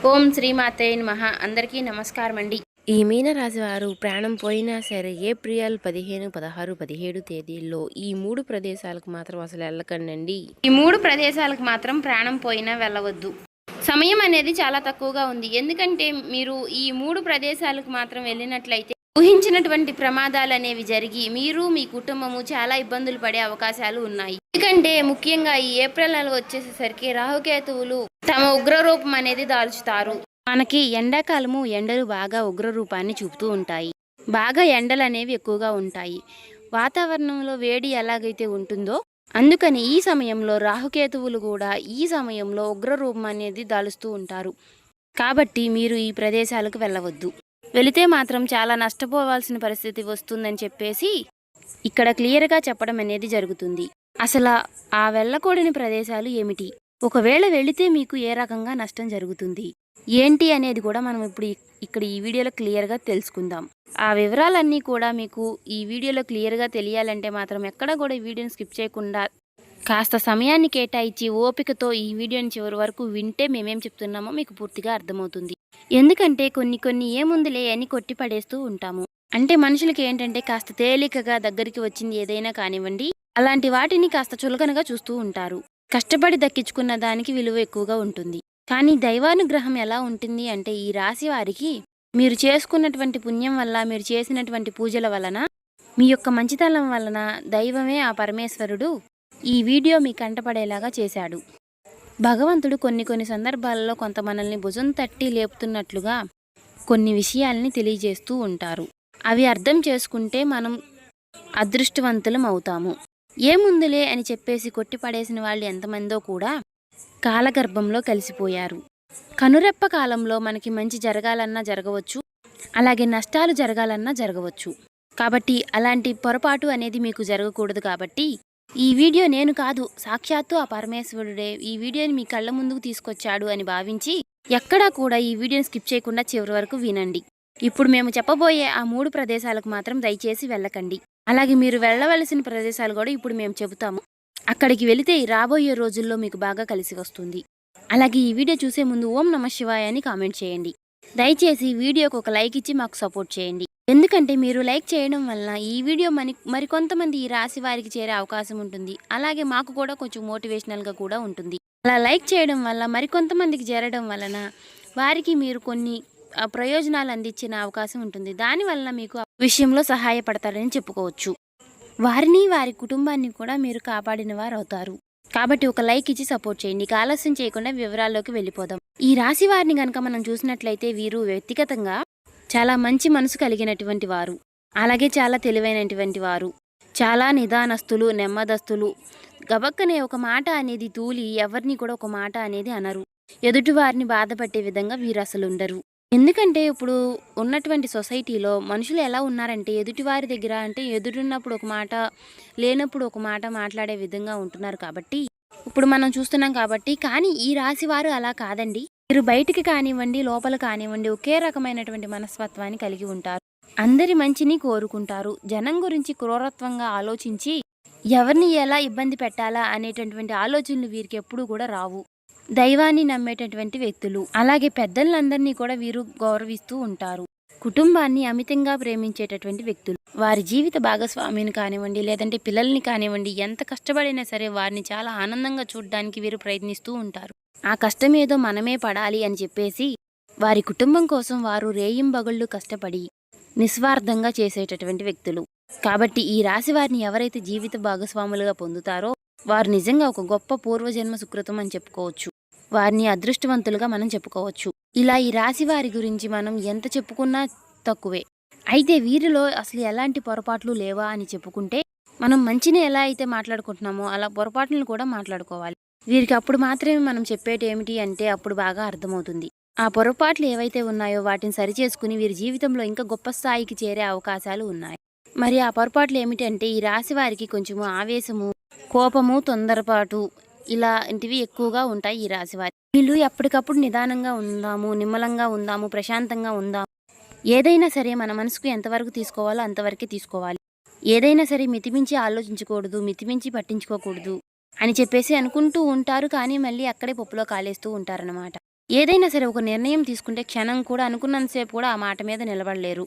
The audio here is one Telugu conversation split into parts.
ఓం శ్రీమాతే నమః. అందరికీ నమస్కారం అండి. ఈ మీనరాశి వారు ప్రాణం పోయినా సరే ఏప్రిల్ 15, 16, 17 తేదీల్లో ఈ 3 ప్రదేశాలకు మాత్రం అసలు వెళ్ళకండండి. ఈ 3 ప్రదేశాలకు మాత్రం ప్రాణం పోయినా వెళ్ళవద్దు. సమయం అనేది చాలా తక్కువగా ఉంది. ఎందుకంటే మీరు ఈ 3 ప్రదేశాలకు మాత్రం వెళ్ళినట్లయితే ఊహించినటువంటి ప్రమాదాలు అనేవి జరిగి మీరు మీ కుటుంబము చాలా ఇబ్బందులు పడే అవకాశాలు ఉన్నాయి. ఎందుకంటే ముఖ్యంగా ఈ ఏప్రిల్ నెల వచ్చేసేసరికి రాహుకేతువులు తమ ఉగ్రరూపం అనేది దాల్చుతారు. మనకి ఎండాకాలము ఎండలు బాగా ఉగ్రరూపాన్ని చూపుతూ ఉంటాయి. బాగా ఎండలు అనేవి ఎక్కువగా ఉంటాయి. వాతావరణంలో వేడి ఎలాగైతే ఉంటుందో అందుకని ఈ సమయంలో రాహుకేతువులు కూడా ఈ సమయంలో ఉగ్రరూపం అనేది దాలుస్తూ ఉంటారు. కాబట్టి మీరు ఈ ప్రదేశాలకు వెళ్ళవద్దు. వెళితే మాత్రం చాలా నష్టపోవాల్సిన పరిస్థితి వస్తుందని చెప్పేసి ఇక్కడ క్లియర్గా చెప్పడం అనేది జరుగుతుంది. అసలు ఆ వెళ్ళకూడని ప్రదేశాలు ఏమిటి, ఒకవేళ వెళితే మీకు ఏ రకంగా నష్టం జరుగుతుంది ఏంటి అనేది కూడా మనం ఇప్పుడు ఇక్కడ ఈ వీడియోలో క్లియర్గా తెలుసుకుందాం. ఆ వివరాలన్నీ కూడా మీకు ఈ వీడియోలో క్లియర్గా తెలియాలంటే మాత్రం ఎక్కడ కూడా ఈ వీడియోని స్కిప్ చేయకుండా కాస్త సమయాన్ని కేటాయించి ఓపికతో ఈ వీడియోని చివరి వరకు వింటే మేమేం చెప్తున్నామో మీకు పూర్తిగా అర్థమవుతుంది. ఎందుకంటే కొన్ని ఏముందిలే అని కొట్టి పడేస్తూ ఉంటాము. అంటే మనుషులకి ఏంటంటే కాస్త తేలికగా దగ్గరికి వచ్చింది ఏదైనా కానివ్వండి, అలాంటి వాటిని కాస్త చులకనగా చూస్తూ ఉంటారు. కష్టపడి దక్కించుకున్న దానికి విలువ ఎక్కువగా ఉంటుంది. కానీ దైవానుగ్రహం ఎలా ఉంటుంది అంటే ఈ రాశి వారికి మీరు చేసుకున్నటువంటి పుణ్యం వల్ల, మీరు చేసినటువంటి పూజల వలన, మీ యొక్క మంచితనం వలన దైవమే ఆ పరమేశ్వరుడు ఈ వీడియో మీ కంటపడేలాగా చేశాడు. భగవంతుడు కొన్ని సందర్భాలలో కొంత మనల్ని భుజం తట్టి లేపుతున్నట్లుగా కొన్ని విషయాల్ని తెలియజేస్తూ ఉంటారు. అవి అర్థం చేసుకుంటే మనం అదృష్టవంతులం అవుతాము. ఏముందులే అని చెప్పేసి కొట్టిపడేసిన వాళ్ళు ఎంతమందో కూడా కాలగర్భంలో కలిసిపోయారు. కనురెప్ప కాలంలో మనకి మంచి జరగాలన్నా జరగవచ్చు, అలాగే నష్టాలు జరగాలన్నా జరగవచ్చు. కాబట్టి అలాంటి పొరపాటు అనేది మీకు జరగకూడదు. కాబట్టి ఈ వీడియో నేను కాదు, సాక్షాత్తు ఆ పరమేశ్వరుడే ఈ వీడియోని మీ కళ్ళ ముందుకు తీసుకొచ్చాడు అని భావించి ఎక్కడా కూడా ఈ వీడియోని స్కిప్ చేయకుండా చివరి వరకు వినండి. ఇప్పుడు మేము చెప్పబోయే ఆ 3 ప్రదేశాలకు మాత్రం దయచేసి వెళ్ళకండి. అలాగే మీరు వెళ్ళవలసిన ప్రదేశాలు కూడా ఇప్పుడు మేము చెబుతాము. అక్కడికి వెళితే రాబోయే రోజుల్లో మీకు బాగా కలిసి వస్తుంది. అలాగే ఈ వీడియో చూసే ముందు ఓం నమః శివాయ అని కామెంట్ చేయండి. దయచేసి వీడియోకి ఒక లైక్ ఇచ్చి మాకు సపోర్ట్ చేయండి. ఎందుకంటే మీరు లైక్ చేయడం వలన ఈ వీడియో మరికొంతమంది ఈ రాశి వారికి చేరే అవకాశం ఉంటుంది. అలాగే మాకు కూడా కొంచెం మోటివేషనల్గా కూడా ఉంటుంది. అలా లైక్ చేయడం వల్ల మరికొంతమందికి చేరడం వలన వారికి మీరు కొన్ని ప్రయోజనాలు అందించిన అవకాశం ఉంటుంది. దానివల్ల మీకు ఆ విషయంలో సహాయపడతారని చెప్పుకోవచ్చు. వారిని, వారి కుటుంబాన్ని కూడా మీరు కాపాడిన వారు అవుతారు. కాబట్టి ఒక లైక్ ఇచ్చి సపోర్ట్ చేయండి. ఆలస్యం చేయకుండా వివరాల్లోకి వెళ్ళిపోదాం. ఈ రాశి వారిని కనుక మనం చూసినట్లయితే వీరు వ్యక్తిగతంగా చాలా మంచి మనసు కలిగినటువంటి వారు, అలాగే చాలా తెలివైనటువంటి వారు, చాలా నిదానస్తులు, నెమ్మదస్తులు. గబక్కనే ఒక మాట అనేది తూలి ఎవరిని కూడా ఒక మాట అనేది అనరు. ఎదుటి వారిని బాధపట్టే విధంగా వీరు అసలు ఉండరు. ఎందుకంటే ఇప్పుడు ఉన్నటువంటి సొసైటీలో మనుషులు ఎలా ఉన్నారంటే ఎదుటివారి దగ్గర అంటే ఎదురున్నప్పుడు ఒక మాట, లేనప్పుడు ఒక మాట మాట్లాడే విధంగా ఉంటున్నారు. కాబట్టి ఇప్పుడు మనం చూస్తున్నాం కాబట్టి. కానీ ఈ రాశి వారు అలా కాదండి. మీరు బయటికి కానివ్వండి, లోపల కానివ్వండి ఒకే రకమైనటువంటి మనస్తత్వాన్ని కలిగి ఉంటారు. అందరి మంచిని కోరుకుంటారు. జనం గురించి క్రూరత్వంగా ఆలోచించి ఎవరిని ఎలా ఇబ్బంది పెట్టాలా అనేటటువంటి ఆలోచనలు వీరికి ఎప్పుడు కూడా రావు. దైవాన్ని నమ్మేటటువంటి వ్యక్తులు, అలాగే పెద్దలందరినీ కూడా వీరు గౌరవిస్తూ ఉంటారు. కుటుంబాన్ని అమితంగా ప్రేమించేటటువంటి వ్యక్తులు. వారి జీవిత భాగస్వామిని కానివ్వండి, లేదంటే పిల్లల్ని కానివ్వండి, ఎంత కష్టపడినా సరే వారిని చాలా ఆనందంగా చూడడానికి వీరు ప్రయత్నిస్తూ ఉంటారు. ఆ కష్టం ఏదో మనమే పడాలి అని చెప్పేసి వారి కుటుంబం కోసం వారు రేయింబగళ్ళు కష్టపడి నిస్వార్థంగా చేసేటటువంటి వ్యక్తులు. కాబట్టి ఈ రాశి వారిని ఎవరైతే జీవిత భాగస్వాములుగా పొందుతారో వారు నిజంగా ఒక గొప్ప పూర్వజన్మ సుకృతం అని చెప్పుకోవచ్చు. వారిని అదృష్టవంతులుగా మనం చెప్పుకోవచ్చు. ఇలా ఈ రాశి వారి గురించి మనం ఎంత చెప్పుకున్నా తక్కువే. అయితే వీరిలో అసలు ఎలాంటి పొరపాట్లు లేవా అని చెప్పుకుంటే మనం మంచిని ఎలా అయితే మాట్లాడుకుంటున్నామో అలా పొరపాట్లను కూడా మాట్లాడుకోవాలి. వీరికి అప్పుడు మాత్రమే మనం చెప్పేటి ఏమిటి అంటే అప్పుడు బాగా అర్థమవుతుంది. ఆ పొరపాట్లు ఏవైతే ఉన్నాయో వాటిని సరిచేసుకుని వీరి జీవితంలో ఇంకా గొప్ప స్థాయికి చేరే అవకాశాలు ఉన్నాయి. మరి ఆ పొరపాట్లు ఏమిటంటే ఈ రాశి వారికి కొంచెము ఆవేశము, కోపము, తొందరపాటు ఇలాంటివి ఎక్కువగా ఉంటాయి ఈ రాశివారి. వీళ్ళు ఎప్పటికప్పుడు నిదానంగా ఉందాము, నిమ్మలంగా ఉందాము, ప్రశాంతంగా ఉందాము. ఏదైనా సరే మన మనసుకు ఎంతవరకు తీసుకోవాలో అంతవరకే తీసుకోవాలి. ఏదైనా సరే మితిమించి ఆలోచించకూడదు, మితిమించి పట్టించుకోకూడదు అని చెప్పేసి అనుకుంటూ ఉంటారు. కానీ మళ్ళీ అక్కడే పప్పులో కాలేస్తూ ఉంటారనమాట. ఏదైనా సరే ఒక నిర్ణయం తీసుకుంటే క్షణం కూడా అనుకున్నంతసేపు కూడా ఆ మాట మీద నిలబడలేరు.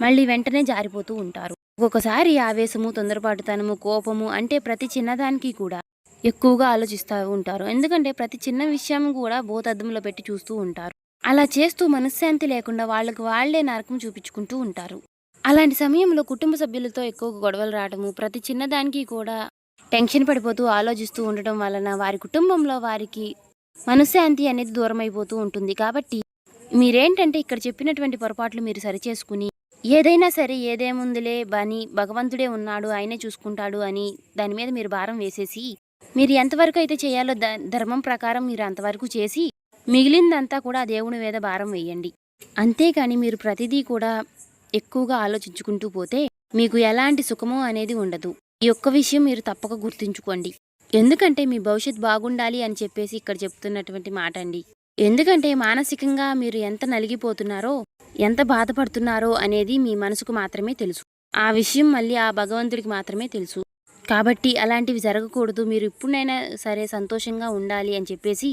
మళ్ళీ వెంటనే జారిపోతూ ఉంటారు. ఒక్కొక్కసారి ఆవేశము, తొందరపాటుతనము, కోపము అంటే ప్రతి చిన్నదానికి కూడా ఎక్కువగా ఆలోచిస్తూ ఉంటారు. ఎందుకంటే ప్రతి చిన్న విషయం కూడా భూతద్దంలో పెట్టి చూస్తూ ఉంటారు. అలా చేస్తూ మనశ్శాంతి లేకుండా వాళ్ళకి వాళ్ళే నరకం చూపించుకుంటూ ఉంటారు. అలాంటి సమయంలో కుటుంబ సభ్యులతో ఎక్కువగా గొడవలు రావడము, ప్రతి చిన్నదానికి కూడా టెన్షన్ పడిపోతూ ఆలోచిస్తూ ఉండటం వలన వారి కుటుంబంలో వారికి మనశ్శాంతి అనేది దూరం అయిపోతూ ఉంటుంది. కాబట్టి మీరేంటంటే ఇక్కడ చెప్పినటువంటి పొరపాట్లు మీరు సరిచేసుకుని ఏదైనా సరే ఏదేముందిలే బని భగవంతుడే ఉన్నాడు, ఆయనే చూసుకుంటాడు అని దాని మీద మీరు భారం వేసేసి మీరు ఎంతవరకు అయితే చేయాలో ధర్మం ప్రకారం మీరు అంతవరకు చేసి మిగిలిందంతా కూడా ఆ దేవుని మీద భారం వేయండి. అంతేకాని మీరు ప్రతిదీ కూడా ఎక్కువగా ఆలోచించుకుంటూ పోతే మీకు ఎలాంటి సుఖమో అనేది ఉండదు. ఈ ఒక్క విషయం మీరు తప్పక గుర్తుంచుకోండి. ఎందుకంటే మీ భవిష్యత్ బాగుండాలి అని చెప్పేసి ఇక్కడ చెప్తున్నటువంటి మాట అండి. ఎందుకంటే మానసికంగా మీరు ఎంత నలిగిపోతున్నారో, ఎంత బాధపడుతున్నారో అనేది మీ మనసుకు మాత్రమే తెలుసు. ఆ విషయం మళ్ళీ ఆ భగవంతుడికి మాత్రమే తెలుసు. కాబట్టి అలాంటివి జరగకూడదు, మీరు ఇప్పుడైనా సరే సంతోషంగా ఉండాలి అని చెప్పేసి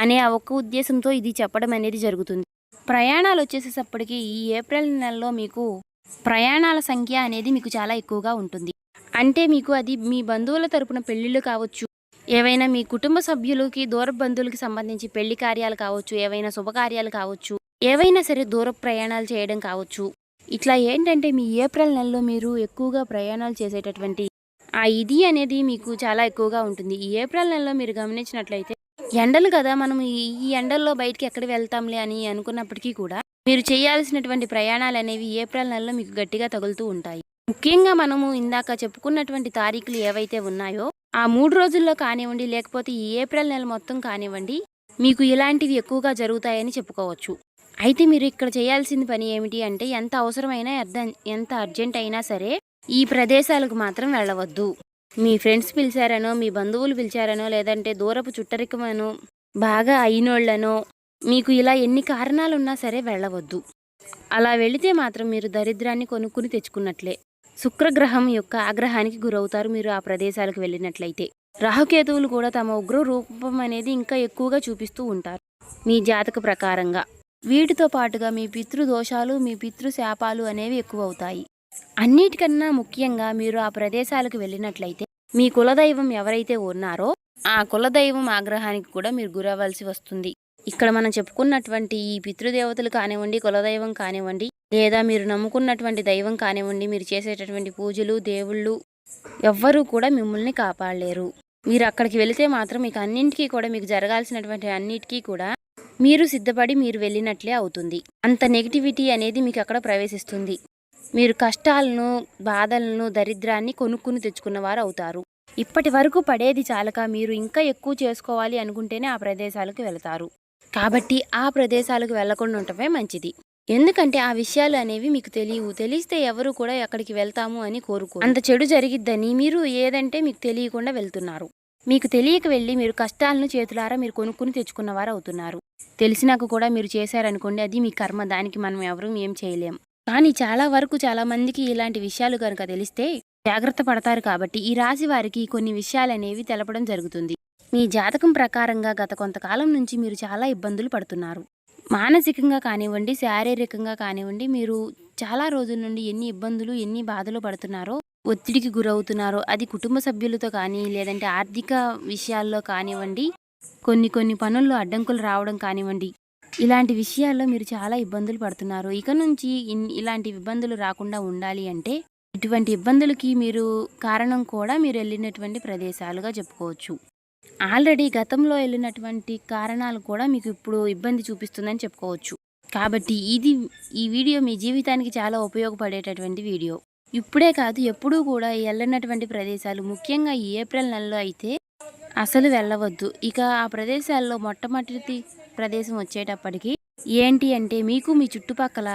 అనే ఆ ఒక్క ఉద్దేశంతో ఇది చెప్పడం అనేది జరుగుతుంది. ప్రయాణాలు వచ్చేసేటప్పటికి ఈ ఏప్రిల్ నెలలో మీకు ప్రయాణాల సంఖ్య అనేది మీకు చాలా ఎక్కువగా ఉంటుంది. అంటే మీకు అది మీ బంధువుల తరపున పెళ్ళిళ్ళు కావచ్చు, ఏవైనా మీ కుటుంబ సభ్యులకి దూర బంధువులకి సంబంధించి పెళ్లి కార్యాలు కావచ్చు, ఏవైనా శుభకార్యాలు కావచ్చు, ఏవైనా సరే దూర ప్రయాణాలు చేయడం కావచ్చు. ఇట్లా ఏంటంటే మీ ఏప్రిల్ నెలలో మీరు ఎక్కువగా ప్రయాణాలు చేసేటటువంటి ఆ ఇది అనేది మీకు చాలా ఎక్కువగా ఉంటుంది. ఈ ఏప్రిల్ నెలలో మీరు గమనించినట్లయితే ఎండలు కదా, మనం ఈ ఎండల్లో బయటికి ఎక్కడ వెళ్తాంలే అని అనుకున్నప్పటికీ కూడా మీరు చేయాల్సినటువంటి ప్రయాణాలు అనేవి ఏప్రిల్ నెలలో మీకు గట్టిగా తగులుతూ ఉంటాయి. ముఖ్యంగా మనము ఇందాక చెప్పుకున్నటువంటి తారీఖులు ఏవైతే ఉన్నాయో ఆ 3 రోజుల్లో కానివ్వండి, లేకపోతే ఈ ఏప్రిల్ నెల మొత్తం కానివ్వండి, మీకు ఇలాంటివి ఎక్కువగా జరుగుతాయని చెప్పుకోవచ్చు. అయితే మీరు ఇక్కడ చేయాల్సిన పని ఏమిటి అంటే ఎంత అవసరమైనా ఎంత అర్జెంట్ అయినా సరే ఈ ప్రదేశాలకు మాత్రం వెళ్ళవద్దు. మీ ఫ్రెండ్స్ పిలిచారనో, మీ బంధువులు పిలిచారనో, లేదంటే దూరపు చుట్టరికమనో, బాగా అయినోళ్లనో, మీకు ఇలా ఎన్ని కారణాలున్నా సరే వెళ్ళవద్దు. అలా వెళితే మాత్రం మీరు దరిద్రాన్ని కొనుక్కుని తెచ్చుకున్నట్లే. శుక్రగ్రహం యొక్క ఆగ్రహానికి గురవుతారు మీరు ఆ ప్రదేశాలకు వెళ్ళినట్లయితే. రాహుకేతువులు కూడా తమ ఉగ్ర రూపం అనేది ఇంకా ఎక్కువగా చూపిస్తూ ఉంటారు మీ జాతక ప్రకారంగా. వీటితో పాటుగా మీ పితృదోషాలు, మీ పితృశాపాలు అనేవి ఎక్కువ అవుతాయి. అన్నిటికన్నా ముఖ్యంగా మీరు ఆ ప్రదేశాలకు వెళ్ళినట్లయితే మీ కులదైవం ఎవరైతే ఉన్నారో ఆ కులదైవం ఆగ్రహానికి కూడా మీరు గురవలసి వస్తుంది. ఇక్కడ మనం చెప్పుకున్నటువంటి ఈ పితృదేవతలు కానివ్వండి, కులదైవం కానివ్వండి, లేదా మీరు నమ్ముకున్నటువంటి దైవం కానివ్వండి, మీరు చేసేటటువంటి పూజలు, దేవుళ్ళు ఎవ్వరూ కూడా మిమ్మల్ని కాపాడలేరు. మీరు అక్కడికి వెళితే మాత్రం మీకు అన్నింటికీ కూడా మీకు జరగాల్సినటువంటి అన్నిటికీ కూడా మీరు సిద్ధపడి మీరు వెళ్ళినట్లే అవుతుంది. అంత నెగిటివిటీ అనేది మీకు అక్కడ ప్రవేశిస్తుంది. మీరు కష్టాలను, బాధలను, దరిద్రాన్ని కొనుక్కుని తెచ్చుకున్నవారు అవుతారు. ఇప్పటి వరకు పడేది చాలక మీరు ఇంకా ఎక్కువ చేసుకోవాలి అనుకుంటేనే ఆ ప్రదేశాలకు వెళతారు. కాబట్టి ఆ ప్రదేశాలకు వెళ్లకుండా ఉండటమే మంచిది. ఎందుకంటే ఆ విషయాలు అనేవి మీకు తెలియవు. తెలిస్తే ఎవరు కూడా ఎక్కడికి వెళ్తాము అని కోరుకోరు. అంత చెడు జరిగిద్దని మీరు ఏదంటే మీకు తెలియకుండా వెళ్తున్నారు. మీకు తెలియక వెళ్ళి మీరు కష్టాలను చేతులారా మీరు కొనుక్కుని తెచ్చుకున్నవారు అవుతున్నారు. తెలిసినాక కూడా మీరు చేశారనుకోండి, అది మీ కర్మ, దానికి మనం ఎవరూ ఏం చేయలేం. కానీ చాలా వరకు చాలా మందికి ఇలాంటి విషయాలు కనుక తెలిస్తే జాగ్రత్త పడతారు. కాబట్టి ఈ రాశి వారికి కొన్ని విషయాలనేవి తెలపడం జరుగుతుంది. మీ జాతకం ప్రకారంగా గత కొంతకాలం నుంచి మీరు చాలా ఇబ్బందులు పడుతున్నారు. మానసికంగా కానివ్వండి, శారీరకంగా కానివ్వండి, మీరు చాలా రోజుల నుండి ఎన్ని ఇబ్బందులు, ఎన్ని బాధలు పడుతున్నారో, ఒత్తిడికి గురవుతున్నారో, అది కుటుంబ సభ్యులతో కానీ, లేదంటే ఆర్థిక విషయాల్లో కానివ్వండి, కొన్ని పనుల్లో అడ్డంకులు రావడం కానివ్వండి, ఇలాంటి విషయాల్లో మీరు చాలా ఇబ్బందులు పడుతున్నారు. ఇక నుంచి ఇలాంటి ఇబ్బందులు రాకుండా ఉండాలి అంటే ఇటువంటి ఇబ్బందులకి మీరు కారణం కూడా మీరు వెళ్ళినటువంటి ప్రదేశాలుగా చెప్పుకోవచ్చు. ఆల్రెడీ గతంలో వెళ్ళినటువంటి కారణాలు కూడా మీకు ఇప్పుడు ఇబ్బంది చూపిస్తుందని చెప్పుకోవచ్చు. కాబట్టి ఈ వీడియో మీ జీవితానికి చాలా ఉపయోగపడేటటువంటి వీడియో. ఇప్పుడే కాదు, ఎప్పుడూ కూడా వెళ్ళినటువంటి ప్రదేశాలు, ముఖ్యంగా ఈ ఏప్రిల్ నెలలో అయితే అసలు వెళ్ళవద్దు. ఇక ఆ ప్రదేశాల్లో మొట్టమొదటి ప్రదేశం వచ్చేటప్పటికి ఏంటి అంటే మీకు మీ చుట్టుపక్కల,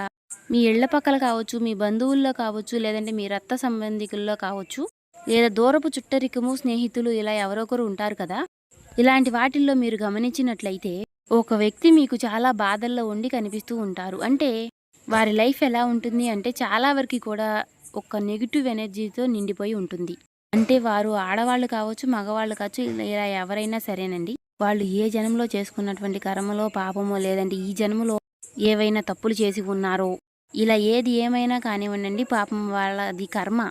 మీ ఇళ్ల పక్కల కావచ్చు, మీ బంధువుల్లో కావచ్చు, లేదంటే మీ రక్త సంబంధికుల్లో కావచ్చు, లేదా దూరపు చుట్టరికము, స్నేహితులు ఇలా ఎవరొకరు ఉంటారు కదా, ఇలాంటి వాటిల్లో మీరు గమనించినట్లయితే ఒక వ్యక్తి మీకు చాలా బాధల్లో ఉండి కనిపిస్తూ ఉంటారు. అంటే వారి లైఫ్ ఎలా ఉంటుంది అంటే చాలా వరకు కూడా ఒక నెగిటివ్ ఎనర్జీతో నిండిపోయి ఉంటుంది. అంటే వారు ఆడవాళ్ళు కావచ్చు, మగవాళ్ళు కావచ్చు, ఇలా ఎవరైనా సరేనండి, వాళ్ళు ఏ జన్మలో చేసుకున్నటువంటి కర్మలో పాపమో లేదంటే ఈ జన్మలో ఏవైనా తప్పులు చేసి ఉన్నారో ఇలా ఏది ఏమైనా కానివ్వండి పాపం వాళ్ళది కర్మ.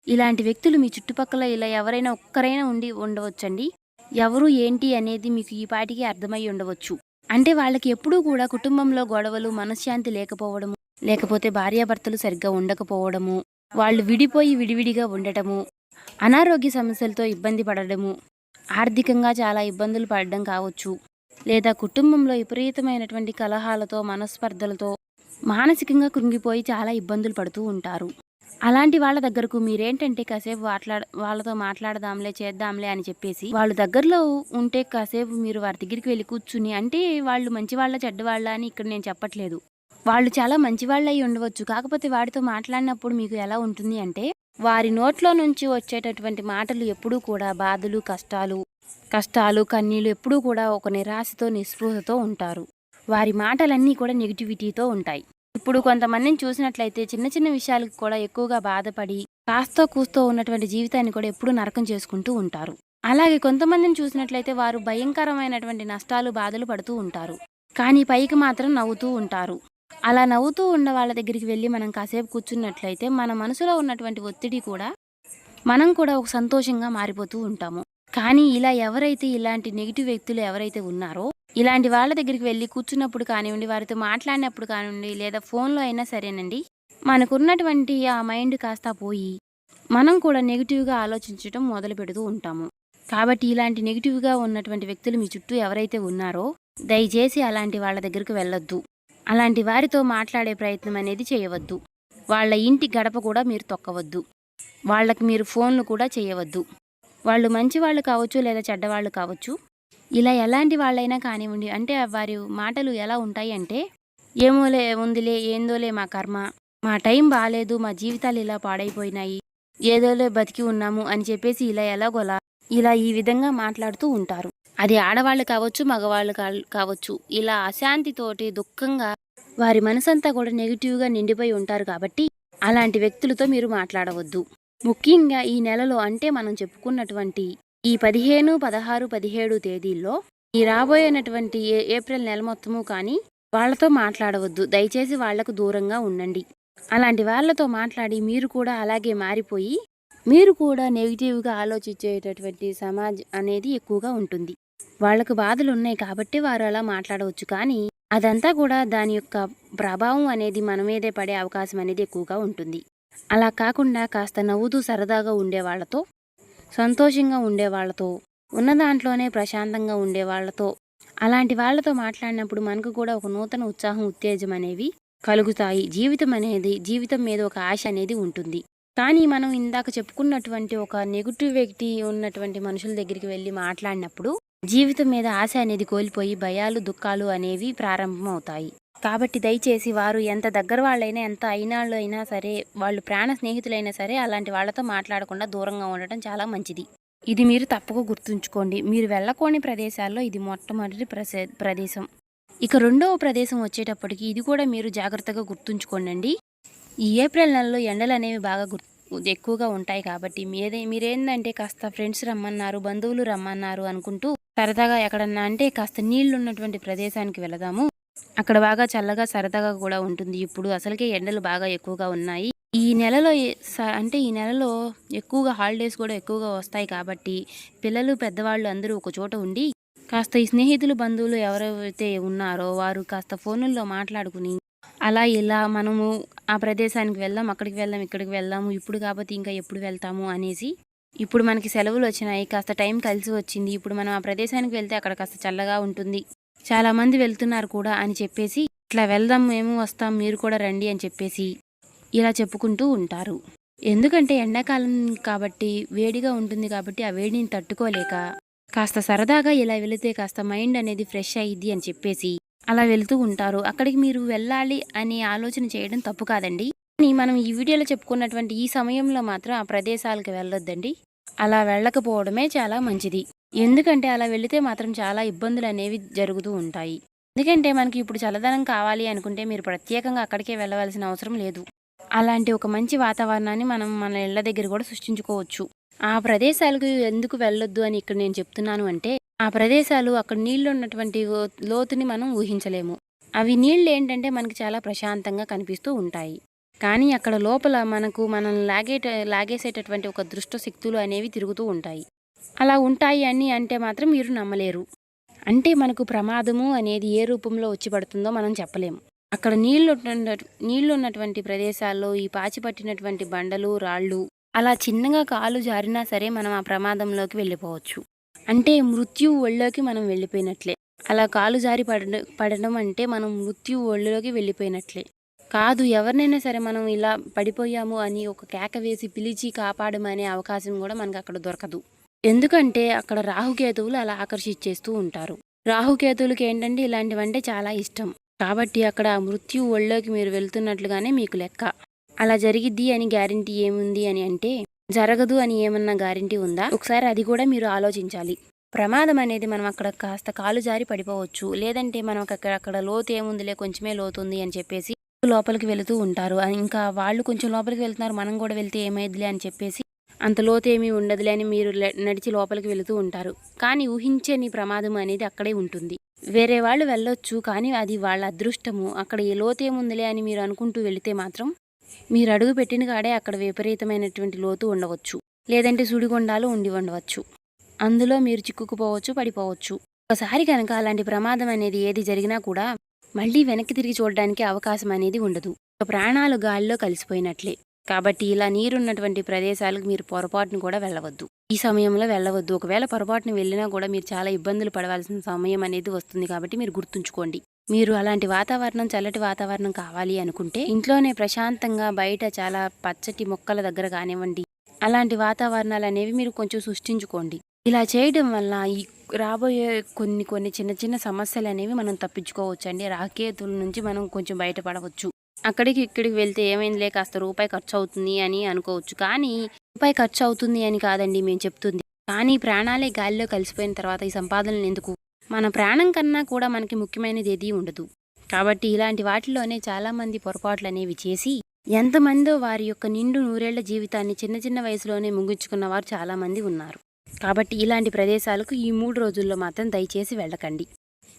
ఇలాంటి వ్యక్తులు మీ చుట్టుపక్కల ఇలా ఎవరైనా ఒక్కరైనా ఉండవచ్చండి. ఎవరు ఏంటి అనేది మీకు ఈ పాటికి అర్థమై ఉండవచ్చు. అంటే వాళ్ళకి ఎప్పుడూ కూడా కుటుంబంలో గొడవలు, మనశ్శాంతి లేకపోవడము, లేకపోతే భార్యాభర్తలు సరిగ్గా ఉండకపోవడము, వాళ్ళు విడిపోయి విడివిడిగా ఉండటము, అనారోగ్య సమస్యలతో ఇబ్బంది పడడము, ఆర్థికంగా చాలా ఇబ్బందులు పడడం కావచ్చు, లేదా కుటుంబంలో విపరీతమైనటువంటి కలహాలతో, మనస్పర్ధలతో మానసికంగా కృంగిపోయి చాలా ఇబ్బందులు పడుతూ ఉంటారు. అలాంటి వాళ్ళ దగ్గరకు మీరేంటంటే కాసేపు వాళ్ళతో మాట్లాడదాంలే, చేద్దాంలే అని చెప్పేసి వాళ్ళు దగ్గరలో ఉంటే కాసేపు మీరు వారి దగ్గరికి వెళ్ళి కూర్చుని, అంటే వాళ్ళు మంచివాళ్ళ చెడ్డవాళ్ళ అని ఇక్కడ నేను చెప్పట్లేదు. వాళ్ళు చాలా మంచివాళ్ళై ఉండవచ్చు. కాకపోతే వాడితో మాట్లాడినప్పుడు మీకు ఎలా ఉంటుంది అంటే వారి నోట్లో నుంచి వచ్చేటటువంటి మాటలు ఎప్పుడూ కూడా బాధలు, కష్టాలు, కన్నీళ్ళు ఎప్పుడూ కూడా ఒక నిరాశతో, నిస్పృహతో ఉంటారు. వారి మాటలన్నీ కూడా నెగిటివిటీతో ఉంటాయి. ఇప్పుడు కొంతమందిని చూసినట్లయితే చిన్న చిన్న విషయాలకు కూడా ఎక్కువగా బాధపడి కాస్తో కూస్తో ఉన్నటువంటి జీవితాన్ని కూడా ఎప్పుడూ నరకం చేసుకుంటూ ఉంటారు. అలాగే కొంతమందిని చూసినట్లయితే వారు భయంకరమైనటువంటి నష్టాలు, బాధలు పడుతూ ఉంటారు. కానీ పైకి మాత్రం నవ్వుతూ ఉంటారు. అలా నవ్వుతూ ఉన్న వాళ్ళ దగ్గరికి వెళ్ళి మనం కాసేపు కూర్చున్నట్లయితే మన మనసులో ఉన్నటువంటి ఒత్తిడి కూడా మనం కూడా ఒక సంతోషంగా మారిపోతూ ఉంటాము. కానీ ఇలా ఎవరైతే ఇలాంటి నెగిటివ్ వ్యక్తులు ఎవరైతే ఉన్నారో ఇలాంటి వాళ్ళ దగ్గరికి వెళ్ళి కూర్చున్నప్పుడు కానివ్వండి, వారితో మాట్లాడినప్పుడు కానివ్వండి, లేదా ఫోన్లో అయినా సరేనండి, మనకున్నటువంటి ఆ మైండ్ కాస్త పోయి మనం కూడా నెగిటివ్గా ఆలోచించడం మొదలు పెడుతూ ఉంటాము. కాబట్టి ఇలాంటి నెగిటివ్గా ఉన్నటువంటి వ్యక్తులు మీ చుట్టూ ఎవరైతే ఉన్నారో దయచేసి అలాంటి వాళ్ళ దగ్గరికి వెళ్ళొద్దు. అలాంటి వారితో మాట్లాడే ప్రయత్నం అనేది చేయవద్దు. వాళ్ళ ఇంటి గడప కూడా మీరు తొక్కవద్దు. వాళ్ళకి మీరు ఫోన్లు కూడా చేయవద్దు. వాళ్ళు మంచి వాళ్ళు కావచ్చు, లేదా చెడ్డవాళ్ళు కావచ్చు. ఇలా ఎలాంటి వాళ్ళైనా కానివ్వండి, అంటే వారి మాటలు ఎలా ఉంటాయి అంటే, ఏమోలే ఉందిలే, ఏందోలే మా కర్మ, మా టైం బాగాలేదు, మా జీవితాలు ఇలా పాడైపోయినాయి, ఏదోలే బతికి ఉన్నాము అని చెప్పేసి ఇలా ఈ విధంగా మాట్లాడుతూ ఉంటారు. అది ఆడవాళ్ళు కావచ్చు, మగవాళ్ళు కావచ్చు. ఇలా అశాంతితోటి దుఃఖంగా వారి మనసంతా కూడా నెగిటివ్గా నిండిపోయి ఉంటారు. కాబట్టి అలాంటి వ్యక్తులతో మీరు మాట్లాడవద్దు. ముఖ్యంగా ఈ నెలలో అంటే మనం చెప్పుకున్నటువంటి ఈ 15, 16, 17 తేదీల్లో ఈ రాబోయేనటువంటి ఏప్రిల్ నెల మొత్తము కానీ వాళ్ళతో మాట్లాడవద్దు. దయచేసి వాళ్లకు దూరంగా ఉండండి. అలాంటి వాళ్ళతో మాట్లాడి మీరు కూడా అలాగే మారిపోయి మీరు కూడా నెగిటివ్గా ఆలోచించేటటువంటి సమాజం అనేది ఎక్కువగా ఉంటుంది. వాళ్లకు బాధలు ఉన్నాయి కాబట్టి వారు అలా మాట్లాడవచ్చు. కానీ అదంతా కూడా దాని యొక్క ప్రభావం అనేది మన మీదే పడే అవకాశం అనేది ఎక్కువగా ఉంటుంది. అలా కాకుండా కాస్త నవ్వుతూ సరదాగా ఉండే వాళ్ళతో, సంతోషంగా ఉండే వాళ్ళతో, ఉన్న దాంట్లోనే ప్రశాంతంగా ఉండే వాళ్ళతో, అలాంటి వాళ్ళతో మాట్లాడినప్పుడు మనకు కూడా ఒక నూతన ఉత్సాహం, ఉత్తేజం అనేవి కలుగుతాయి. జీవితం మీద ఒక ఆశ అనేది ఉంటుంది. కానీ మనం ఇందాక చెప్పుకున్నటువంటి ఒక నెగిటివ్ వ్యక్తి ఉన్నటువంటి మనుషుల దగ్గరికి వెళ్ళి మాట్లాడినప్పుడు జీవితం మీద ఆశ అనేది కోల్పోయి భయాలు, దుఃఖాలు అనేవి ప్రారంభమవుతాయి. కాబట్టి దయచేసి వారు ఎంత దగ్గర వాళ్ళైనా, ఎంత అయినాళ్ళు అయినా సరే, వాళ్ళు ప్రాణ స్నేహితులైనా సరే అలాంటి వాళ్ళతో మాట్లాడకుండా దూరంగా ఉండటం చాలా మంచిది. ఇది మీరు తప్పక గుర్తుంచుకోండి. మీరు వెళ్ళకోని ప్రదేశాల్లో ఇది మొట్టమొదటి ప్రదేశం. ఇక రెండవ ప్రదేశం వచ్చేటప్పటికి ఇది కూడా మీరు జాగ్రత్తగా గుర్తుంచుకోండి. ఈ ఏప్రిల్ నెలలో ఎండలు అనేవి బాగా ఎక్కువగా ఉంటాయి. కాబట్టి మీరేందంటే కాస్త ఫ్రెండ్స్ రమ్మన్నారు, బంధువులు రమ్మన్నారు అనుకుంటూ సరదాగా ఎక్కడన్నా అంటే కాస్త నీళ్లు ఉన్నటువంటి ప్రదేశానికి వెళదాము, అక్కడ బాగా చల్లగా సరదాగా కూడా ఉంటుంది. ఇప్పుడు అసలుకే ఎండలు బాగా ఎక్కువగా ఉన్నాయి. ఈ నెలలో ఎక్కువగా హాలిడేస్ కూడా ఎక్కువగా వస్తాయి. కాబట్టి పిల్లలు, పెద్దవాళ్ళు అందరూ ఒక చోట ఉండి కాస్త ఈ స్నేహితులు, బంధువులు ఎవరైతే ఉన్నారో వారు కాస్త ఫోనుల్లో మాట్లాడుకుని అలా ఇలా మనము ఆ ప్రదేశానికి వెళ్దాం, అక్కడికి వెళ్దాం, ఇక్కడికి వెళ్దాము, ఇప్పుడు కాబట్టి ఇంకా ఎప్పుడు వెళ్తాము అనేసి, ఇప్పుడు మనకి సెలవులు వచ్చినాయి, కాస్త టైం కలిసి వచ్చింది, ఇప్పుడు మనం ఆ ప్రదేశానికి వెళ్తే అక్కడ కాస్త చల్లగా ఉంటుంది, చాలా మంది వెళ్తున్నారు కూడా అని చెప్పేసి ఇట్లా వెళ్దాం, మేము వస్తాం, మీరు కూడా రండి అని చెప్పేసి ఇలా చెప్పుకుంటూ ఉంటారు. ఎందుకంటే ఎండాకాలం కాబట్టి వేడిగా ఉంటుంది. కాబట్టి ఆ వేడిని తట్టుకోలేక కాస్త సరదాగా ఇలా వెళితే కాస్త మైండ్ అనేది ఫ్రెష్ అయ్యిద్ది అని చెప్పేసి అలా వెళ్తూ ఉంటారు. అక్కడికి మీరు వెళ్ళాలి అని ఆలోచన చేయడం తప్పు కాదండి. కానీ మనం ఈ వీడియోలో చెప్పుకున్నటువంటి ఈ సమయంలో మాత్రం ఆ ప్రదేశాలకు వెళ్ళొద్దండి. అలా వెళ్ళకపోవడమే చాలా మంచిది. ఎందుకంటే అలా వెళితే మాత్రం చాలా ఇబ్బందులు అనేవి జరుగుతూ ఉంటాయి. ఎందుకంటే మనకి ఇప్పుడు చల్లదనం కావాలి అనుకుంటే మీరు ప్రత్యేకంగా అక్కడికే వెళ్ళవలసిన అవసరం లేదు. అలాంటి ఒక మంచి వాతావరణాన్ని మనం మన ఇళ్ల దగ్గర కూడా సృష్టించుకోవచ్చు. ఆ ప్రదేశాలకు ఎందుకు వెళ్ళొద్దు అని ఇక్కడ నేను చెప్తున్నాను అంటే, ఆ ప్రదేశాలు అక్కడ నీళ్లు ఉన్నటువంటి లోతుని మనం ఊహించలేము. అవి నీళ్ళు ఏంటంటే మనకి చాలా ప్రశాంతంగా కనిపిస్తూ ఉంటాయి. కానీ అక్కడ లోపల మనల్ని లాగేసేటటువంటి ఒక దుష్ట శక్తులు అనేవి తిరుగుతూ ఉంటాయి. అలా ఉంటాయి అని అంటే మాత్రం మీరు నమ్మలేరు. అంటే మనకు ప్రమాదము అనేది ఏ రూపంలో వచ్చి పడుతుందో మనం చెప్పలేము. అక్కడ నీళ్లు ఉన్నటువంటి ప్రదేశాల్లో ఈ పాచి పట్టినటువంటి బండలు, రాళ్ళు అలా చిన్నగా కాలు జారినా సరే మనం ఆ ప్రమాదంలోకి వెళ్ళిపోవచ్చు. అంటే మృత్యువు ఒళ్ళోకి మనం వెళ్ళిపోయినట్లే. అలా కాలు జారి పడడం అంటే మనం మృత్యువు ఒళ్ళోకి వెళ్ళిపోయినట్లే. కాదు, ఎవరినైనా సరే మనం ఇలా పడిపోయాము అని ఒక కేక వేసి పిలిచి కాపాడమనే అవకాశం కూడా మనకు అక్కడ దొరకదు. ఎందుకంటే అక్కడ రాహుకేతువులు అలా ఆకర్షించేస్తూ ఉంటారు. రాహుకేతువులకి ఏంటంటే ఇలాంటివంటే చాలా ఇష్టం. కాబట్టి అక్కడ మృత్యు ఒళ్ళోకి మీరు వెళ్తున్నట్లుగానే మీకు లెక్క. అలా జరిగిద్ది అని గ్యారంటీ ఏముంది అని అంటే, జరగదు అని ఏమన్నా గ్యారంటీ ఉందా? ఒకసారి అది కూడా మీరు ఆలోచించాలి. ప్రమాదం అనేది మనం అక్కడ కాస్త కాలు జారి పడిపోవచ్చు. లేదంటే మనం అక్కడ లోతు ఏముందిలే, కొంచెమే లోతుంది అని చెప్పేసి లోపలికి వెళుతూ ఉంటారు. ఇంకా వాళ్ళు కొంచెం లోపలికి వెళ్తున్నారు, మనం కూడా వెళ్తే ఏమైద్దిలే అని చెప్పేసి అంత లోతు ఏమీ ఉండదులే అని మీరు నడిచి లోపలికి వెళుతూ ఉంటారు. కానీ ఊహించని ప్రమాదం అనేది అక్కడే ఉంటుంది. వేరే వాళ్ళు వెళ్ళొచ్చు, కానీ అది వాళ్ళ అదృష్టము. అక్కడ ఏ లోతు ఏముందిలే అని మీరు అనుకుంటూ వెళితే మాత్రం మీరు అడుగు పెట్టిన కాడే అక్కడ విపరీతమైనటువంటి లోతు ఉండవచ్చు. లేదంటే సుడిగుండాలు ఉండవచ్చు. అందులో మీరు చిక్కుకుపోవచ్చు, పడిపోవచ్చు. ఒకసారి కనుక అలాంటి ప్రమాదం అనేది ఏది జరిగినా కూడా మళ్ళీ వెనక్కి తిరిగి చూడడానికి అవకాశం అనేది ఉండదు. ప్రాణాలు గాలిలో కలిసిపోయినట్లే. కాబట్టి ఇలా నీరున్నటువంటి ప్రదేశాలకు మీరు పొరపాటును కూడా వెళ్ళవద్దు. ఈ సమయంలో వెళ్ళవద్దు. ఒకవేళ పొరపాటును వెళ్ళినా కూడా మీరు చాలా ఇబ్బందులు పడవలసిన సమయం అనేది వస్తుంది. కాబట్టి మీరు గుర్తుంచుకోండి. మీరు అలాంటి వాతావరణం, చల్లటి వాతావరణం కావాలి అనుకుంటే ఇంట్లోనే ప్రశాంతంగా బయట చాలా పచ్చటి మొక్కల దగ్గర కానివ్వండి, అలాంటి వాతావరణాలు అనేవి మీరు కొంచెం సృష్టించుకోండి. ఇలా చేయడం వల్ల ఈ రాబోయే కొన్ని చిన్న చిన్న సమస్యలు అనేవి మనం తప్పించుకోవచ్చు అండి. రాకేతుల నుంచి మనం కొంచెం బయటపడవచ్చు. అక్కడికి ఇక్కడికి వెళ్తే ఏమైందిలే, కాస్త రూపాయి ఖర్చు అవుతుంది అని అనుకోవచ్చు. కానీ రూపాయి ఖర్చు అవుతుంది అని కాదండి మేము చెప్తుంది. కానీ ప్రాణాలే గాలిలో కలిసిపోయిన తర్వాత ఈ సంపాదనలు ఎందుకు? మన ప్రాణం కన్నా కూడా మనకి ముఖ్యమైనది ఏదీ ఉండదు. కాబట్టి ఇలాంటి వాటిలోనే చాలామంది పొరపాట్లు అనేవి చేసి ఎంతమందో వారి యొక్క నిండు నూరేళ్ల జీవితాన్ని చిన్న చిన్న వయసులోనే ముగించుకున్న వారు చాలామంది ఉన్నారు. కాబట్టి ఇలాంటి ప్రదేశాలకు ఈ 3 రోజుల్లో మాత్రం దయచేసి వెళ్ళకండి.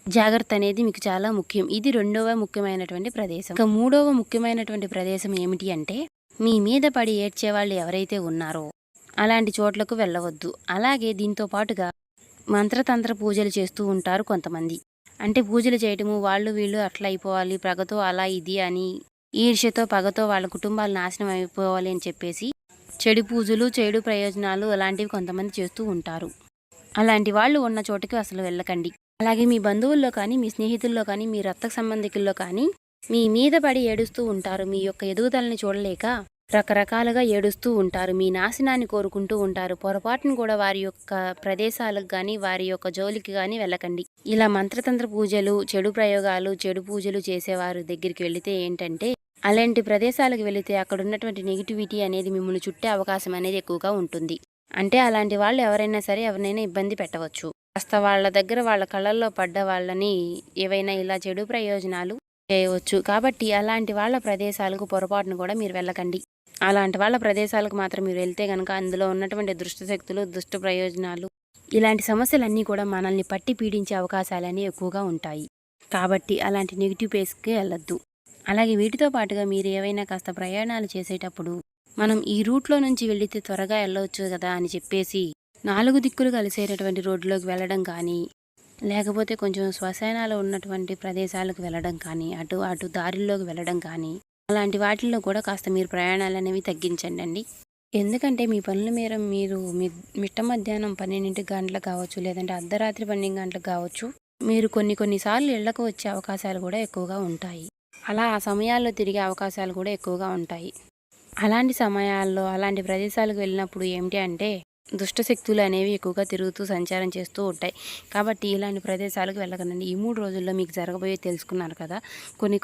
జాగ్రత్త అనేది మీకు చాలా ముఖ్యం. ఇది 2వ ముఖ్యమైనటువంటి ప్రదేశం. ఇక 3వ ముఖ్యమైనటువంటి ప్రదేశం ఏమిటి అంటే, మీ మీద పడి ఏడ్చేవాళ్ళు ఎవరైతే ఉన్నారో అలాంటి చోట్లకు వెళ్ళవద్దు. అలాగే దీంతో పాటుగా మంత్రతంత్ర పూజలు చేస్తూ ఉంటారు కొంతమంది. అంటే పూజలు చేయటము, వాళ్ళు వీళ్ళు అట్లా అయిపోవాలి, పగతో అలా ఇది అని ఈర్ష్యతో పగతో వాళ్ళ కుటుంబాలు నాశనం అయిపోవాలి అని చెప్పేసి చెడు పూజలు, చెడు ప్రయోజనాలు అలాంటివి కొంతమంది చేస్తూ ఉంటారు. అలాంటి వాళ్ళు ఉన్న చోటుకి అసలు వెళ్ళకండి. అలాగే మీ బంధువుల్లో కానీ, మీ స్నేహితుల్లో కానీ, మీ రక్త సంబంధికుల్లో కానీ మీ మీద పడి ఏడుస్తూ ఉంటారు. మీ యొక్క ఎదుగుదలని చూడలేక రకరకాలుగా ఏడుస్తూ ఉంటారు. మీ నాశనాన్ని కోరుకుంటూ ఉంటారు. పొరపాటును కూడా వారి యొక్క ప్రదేశాలకు కానీ, వారి యొక్క జోలికి కానీ వెళ్ళకండి. ఇలా మంత్రతంత్ర పూజలు, చెడు ప్రయోగాలు, చెడు పూజలు చేసేవారి దగ్గరికి వెళితే ఏంటంటే, అలాంటి ప్రదేశాలకు వెళితే అక్కడ ఉన్నటువంటి నెగిటివిటీ అనేది మిమ్మల్ని చుట్టే అవకాశం అనేది ఎక్కువగా ఉంటుంది. అంటే అలాంటి వాళ్ళు ఎవరైనా సరే ఎవరినైనా ఇబ్బంది పెట్టవచ్చు. కాస్త వాళ్ళ దగ్గర వాళ్ళ కళ్ళల్లో పడ్డ వాళ్ళని ఏవైనా ఇలా చెడు ప్రయోజనాలు చేయవచ్చు. కాబట్టి అలాంటి వాళ్ళ ప్రదేశాలకు పొరపాటును కూడా మీరు వెళ్ళకండి. అలాంటి వాళ్ళ ప్రదేశాలకు మాత్రం మీరు వెళ్తే కనుక అందులో ఉన్నటువంటి దుష్ట శక్తులు, దుష్ట ప్రయోజనాలు, ఇలాంటి సమస్యలన్నీ కూడా మనల్ని పట్టి పీడించే అవకాశాలన్నీ ఎక్కువగా ఉంటాయి. కాబట్టి అలాంటి నెగిటివ్ ప్లేస్కి వెళ్ళొద్దు. అలాగే వీటితో పాటుగా మీరు ఏవైనా కాస్త ప్రయాణాలు చేసేటప్పుడు మనం ఈ రూట్లో నుంచి వెళితే త్వరగా వెళ్ళవచ్చు కదా అని చెప్పేసి 4 దిక్కులు కలిసేటటువంటి రోడ్లోకి వెళ్ళడం కానీ, లేకపోతే కొంచెం శ్మశానాలు ఉన్నటువంటి ప్రదేశాలకు వెళ్ళడం కానీ, అటు దారిల్లోకి వెళ్ళడం కానీ, అలాంటి వాటిల్లో కూడా కాస్త మీరు ప్రయాణాలు అనేవి తగ్గించండి. ఎందుకంటే మీ పనుల మేర మీరు మిట్ట మధ్యాహ్నం 12 గంటలకు కావచ్చు, లేదంటే అర్ధరాత్రి 12 గంటలకు కావచ్చు, మీరు కొన్నిసార్లు ఇళ్లకు వచ్చే అవకాశాలు కూడా ఎక్కువగా ఉంటాయి. అలా ఆ సమయాల్లో తిరిగే అవకాశాలు కూడా ఎక్కువగా ఉంటాయి. అలాంటి సమయాల్లో అలాంటి ప్రదేశాలకు వెళ్ళినప్పుడు ఏమిటి అంటే, దుష్టశక్తులు అనేవి ఎక్కువగా తిరుగుతూ సంచారం చేస్తూ ఉంటాయి. కాబట్టి ఇలాంటి ప్రదేశాలకు వెళ్ళకండి. ఈ 3 రోజుల్లో మీకు జరగబోయే తెలుసుకున్నారు కదా.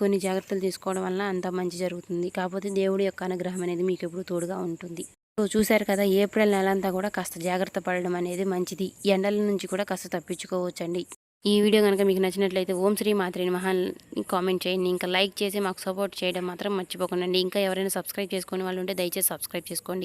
కొన్ని జాగ్రత్తలు తీసుకోవడం వల్ల అంత మంచి జరుగుతుంది. కాకపోతే దేవుడి యొక్క అనుగ్రహం అనేది మీకు ఎప్పుడు తోడుగా ఉంటుంది. సో చూశారు కదా, ఏప్రిల్ నెలంతా కూడా కాస్త జాగ్రత్త పడడం అనేది మంచిది. ఎండల నుంచి కూడా కాస్త తప్పించుకోవచ్చండి. ఈ వీడియో కనుక మీకు నచ్చినట్లయితే ఓం శ్రీ మాత్రే నమః కామెంట్ చేయండి. ఇంకా లైక్ చేసి మాకు సపోర్ట్ చేయడం మాత్రం మర్చిపోకండి. ఇంకా ఎవరైనా సబ్స్క్రైబ్ చేసుకునే వాళ్ళు ఉంటే దయచేసి సబ్స్క్రైబ్ చేసుకోండి.